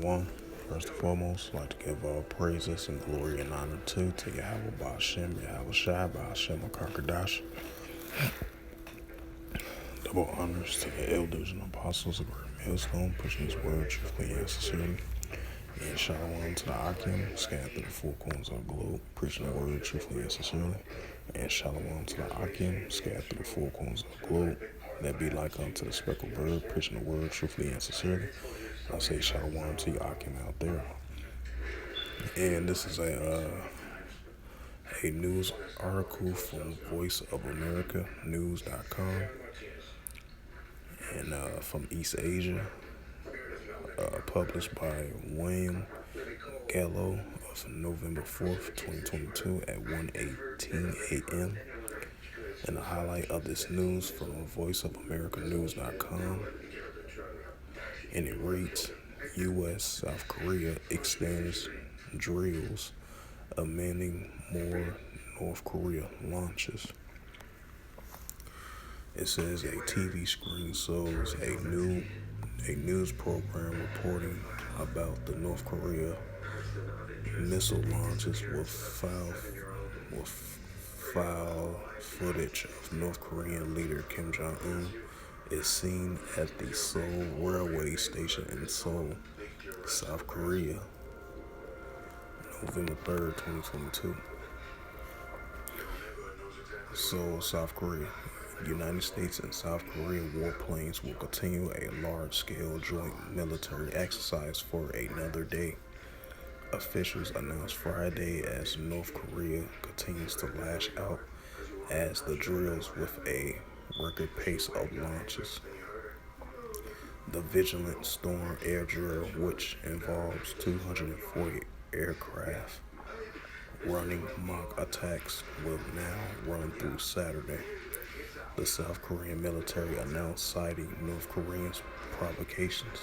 Shalom. First and foremost, I'd like to give all praises and glory and honor to Yahweh Ba'Shem, Yahweh Shai, Ba'Shem HaKarkadash. Double honors to the elders and apostles of Great Millstone, pushing his word truthfully and sincerely. And shalom to the Akim, scattered through the four corners of the globe, preaching the word truthfully and sincerely. And shalom to the Akim, scattered through the four corners of the globe, that be like unto the speckled bird, preaching the word truthfully and sincerely. I say shalom to you Akim out there. And this is a news article from Voice of America News.com and from East Asia, published by William Gallo of November 4th, 2022 at 1:18 a.m. And the highlight of this news from Voice of America News.com, and it reads, U.S. South Korea extends drills amending more North Korea launches. It says a TV screen shows a news program reporting about the North Korea missile launches with foul footage of North Korean leader Kim Jong-un is seen at the Seoul railway station in Seoul, South Korea, November 3rd, 2022. Seoul, South Korea. United States and South Korea warplanes will continue a large-scale joint military exercise for another day, officials announced Friday, as North Korea continues to lash out as the drills with a record pace of launches. The Vigilant Storm air drill, which involves 240 aircraft running mock attacks, will now run through Saturday, the South Korean military announced, citing North Korea's provocations.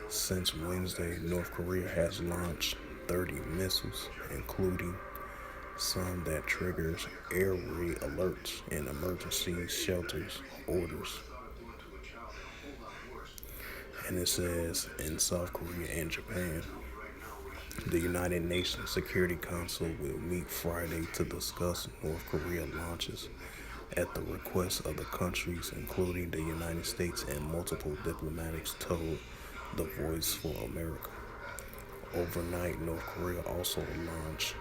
Since Wednesday, North Korea has launched 30 missiles, including some that triggers air raid alerts and emergency shelters orders. And it says in South Korea and Japan, the United Nations Security Council will meet Friday to discuss North Korea launches at the request of the countries, including the United States, and multiple diplomats told The Voice for America. Overnight, North Korea also launched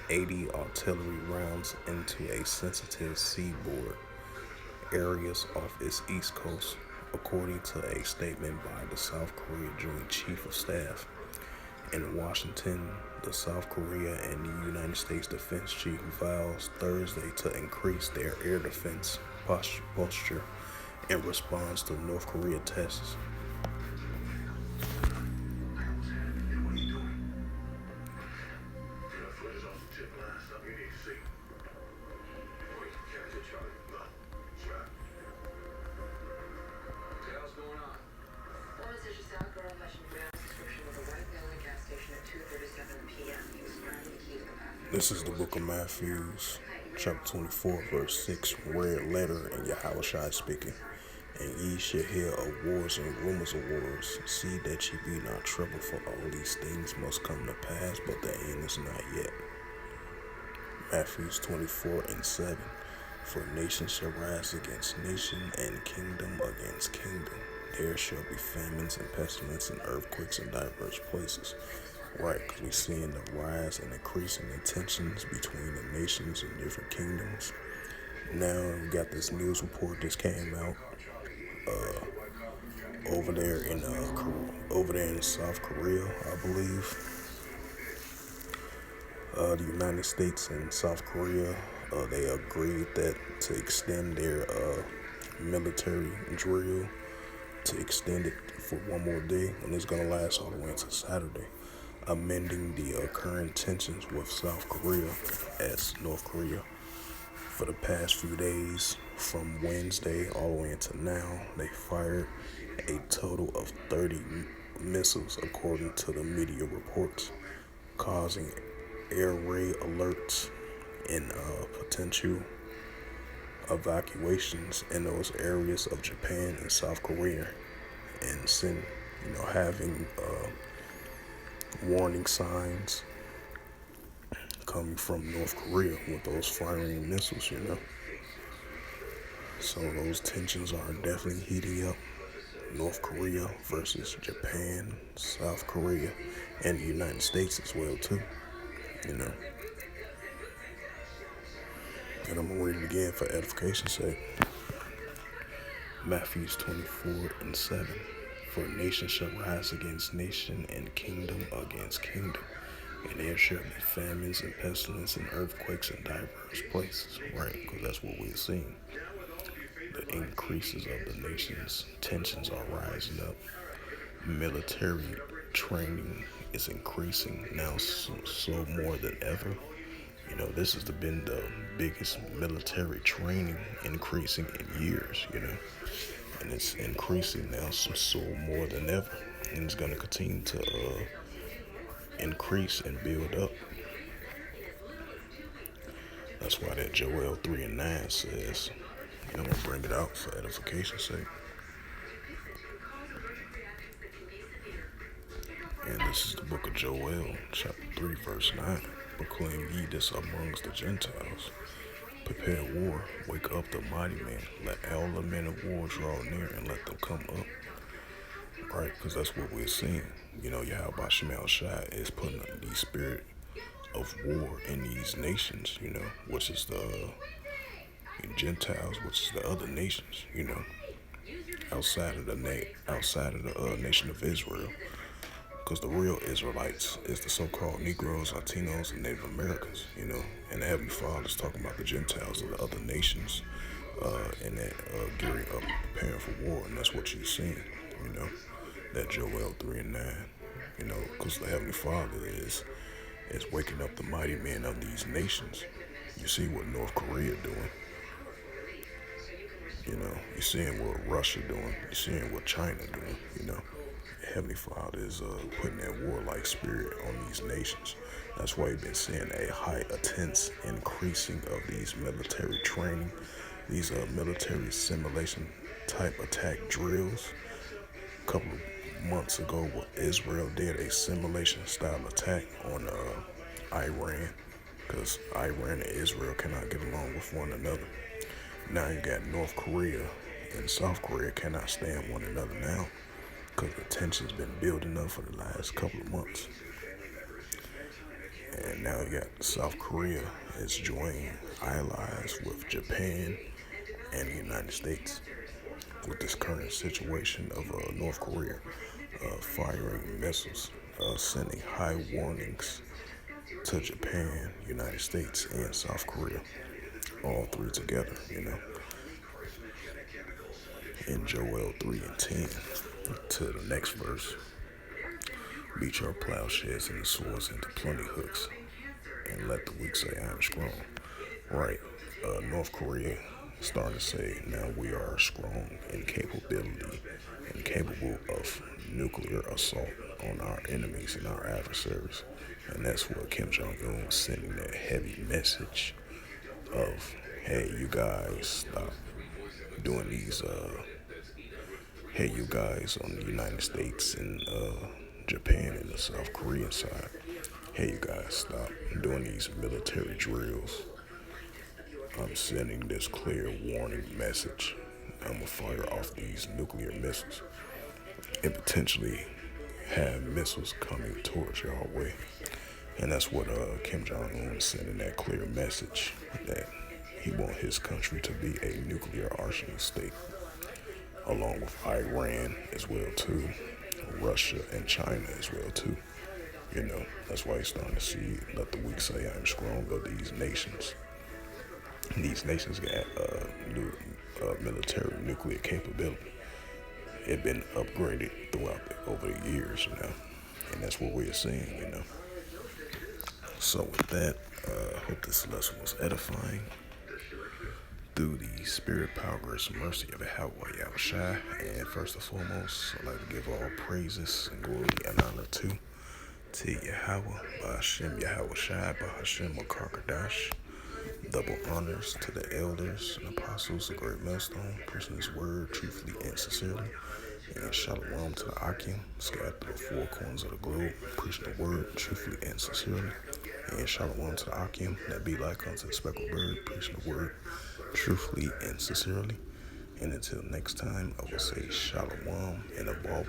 80 artillery rounds into a sensitive seaboard areas off its east coast, according to a statement by the South Korea Joint Chief of Staff. In Washington, the South Korea and the United States Defense Chief vows Thursday to increase their air defense posture in response to North Korea tests. This is the book of Matthew, chapter 24, verse 6, red letter, and Yahweh Shai speaking. And ye shall hear of wars and rumors of wars. See that ye be not troubled, for all these things must come to pass, but the end is not yet. Matthew 24:7, for nation shall rise against nation, and kingdom against kingdom. There shall be famines and pestilence and earthquakes in diverse places. Right, because we're seeing the rise and increasing the tensions between the nations and different kingdoms. Now we got this news report that came out over there in South Korea, I believe. The United States and South Korea, they agreed that to extend their military drill, to extend it for one more day, and it's gonna last all the way until Saturday, amending the current tensions with South Korea as North Korea. For the past few days, from Wednesday all the way until now, they fired a total of 30 missiles, according to the media reports, causing air raid alerts and potential evacuations in those areas of Japan and South Korea, and having warning signs coming from North Korea with those firing missiles, So those tensions are definitely heating up. North Korea versus Japan, South Korea, and the United States as well too, you know. And I'm gonna read it again for edification's sake. Matthew 24:7. For nation shall rise against nation, and kingdom against kingdom. And there shall be famines and pestilence and earthquakes in diverse places. Right, because that's what we're seeing. The increases of the nation's tensions are rising up. Military training is increasing now so more than ever. This has been the biggest military training increasing in years, and it's increasing now so more than ever, and it's going to continue to increase and build up. That's why that Joel 3:9 says, and I'm going to bring it out for edification's sake. And this is the book of Joel, chapter 3, verse 9. Proclaim ye this amongst the Gentiles. Prepare war, wake up the mighty man. Let all the men of war draw near and let them come up. Right, because that's what we're seeing. Yahweh Shemel Shai is putting the spirit of war in these nations, which is the Gentiles, which is the other nations, outside of the nation of Israel. Because the real Israelites is the so-called Negroes, Latinos, and Native Americans, and the Heavenly Father is talking about the Gentiles of the other nations, and that gearing up, preparing for war, and that's what you're seeing, that Joel 3:9, because the Heavenly Father is waking up the mighty men of these nations. You see what North Korea doing, you're seeing what Russia doing, you're seeing what China doing, Heavenly Father is putting that warlike spirit on these nations. That's why you've been seeing a high, intense increasing of these military training, these military simulation type attack drills. A couple of months ago, Israel did a simulation style attack on Iran, because Iran and Israel cannot get along with one another. Now you got North Korea and South Korea cannot stand one another now, because the tension's been building up for the last couple of months. And now you got South Korea is joining allies with Japan and the United States with this current situation of North Korea firing missiles, sending high warnings to Japan, United States, and South Korea, all three together, In Joel 3:10, to the next verse, beat your plowshares and the swords into plenty hooks, and let the weak say I am strong. Right, North Korea starting to say now we are strong in capability and capable of nuclear assault on our enemies and our adversaries. And that's what Kim Jong-un was sending that heavy message of, hey, you guys, stop doing these, hey, you guys on the United States and Japan and the South Korean side, hey, you guys, stop doing these military drills. I'm sending this clear warning message. I'm gonna fire off these nuclear missiles and potentially have missiles coming towards your way. And that's what Kim Jong-un is sending, that clear message that he wants his country to be a nuclear arsenal state, along with Iran as well too, Russia and China as well too. That's why he's starting to see, let the weak say I'm strong of these nations. These nations got new military nuclear capability. It's been upgraded throughout over the years, and that's what we're seeing, So with that, I hope this lesson was edifying. Through the spirit, power, grace, and mercy of Yahweh Yahushua, and first and foremost, I'd like to give all praises and glory and honor to Yahweh, Ba'Hashem Yahushua, Ba'Hashem Makarkadash. Double honors to the elders and apostles, the great millstone, preaching his word truthfully and sincerely. And shalom to the Akim, scattered through the four corners of the globe, preaching the word truthfully and sincerely. And shalom to the Akim, that be like unto the speckled bird, preaching the word truthfully and sincerely. And until next time, I will say shalom and a ball.